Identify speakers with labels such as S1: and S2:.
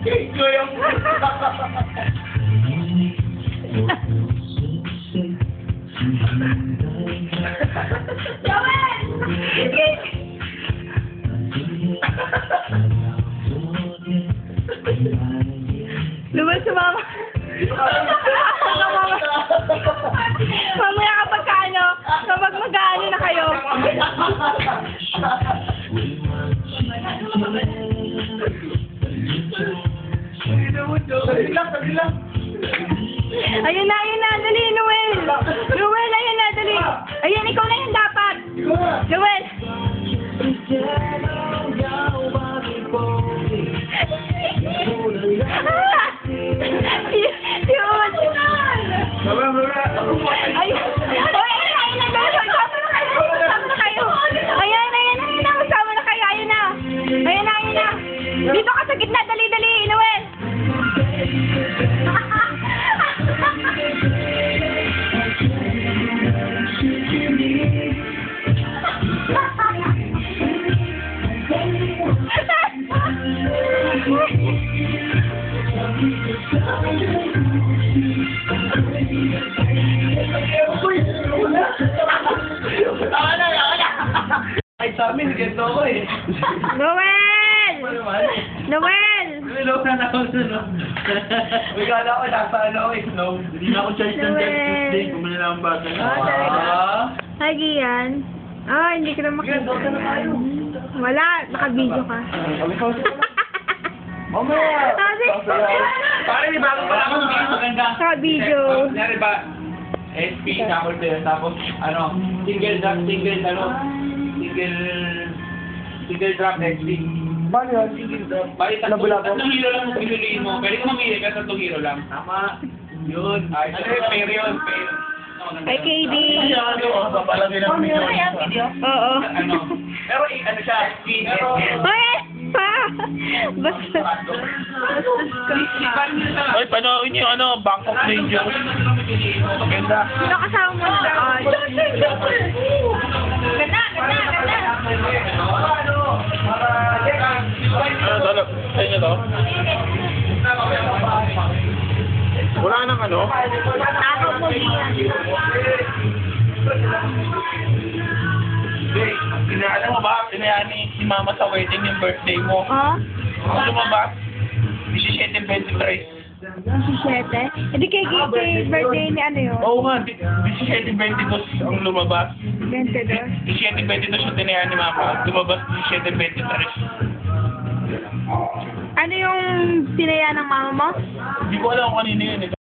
S1: Ikaw yung...
S2: Luwal sa mama. Mamaya kapag mag-ano na kayo. Ayun na, dali, Noel. Noel, ayun na, dali. Ayun, ikaw na yun dapat. Noel. Dito ka sa gitna, dali, Noel!
S1: Ay, sa amin, ganito ako eh.
S2: Noel! Noel!
S1: Hello, na ako no. May gala ko, nasa ano ako, snow. Hindi na ako charge ng Death Tuesday, kumuli na ang bata.
S2: Hi, Gian. Hindi ko na makita. Wala, naka-video ka.
S1: Mamaya! Pare, di bago pala ako maganda.
S2: Naka-video.
S1: Kunyari ba, SP, nakol tayo, tapos, single drop SP.
S3: Paano yun?
S1: Bali,
S3: Nabula ko.
S1: 3 hero lang kung pipiliin mo. Pwede ka mamili ka 3 hero lang. Tama. Yun. Ay, fair yun. Fair.
S2: Hi, KD.
S1: Papalagay ng video.
S2: Oo.
S1: Pero ano siya, speed.
S2: Hoy! Basta.
S1: Oy, panoorin niyo Bangkok Rangers. Maganda.
S2: Sino kasama mo sa Ganda.
S1: Ano, sa inyo to? Wala nang
S2: Ako mo diyan.
S1: Alam mo ba, pinayaan ni Mama sa wedding yung birthday mo. Kung lumabas, 17-23.
S2: 17? Hindi kay birthday ni ano yun?
S1: Oo nga, 17-22 ang lumabas.
S2: 22?
S1: 17-22 yung tinayaan ni Mama. Lumabas 17-23.
S2: Ano yung tinaya ng mama mo?
S1: Hindi ko alam kung kanino yun.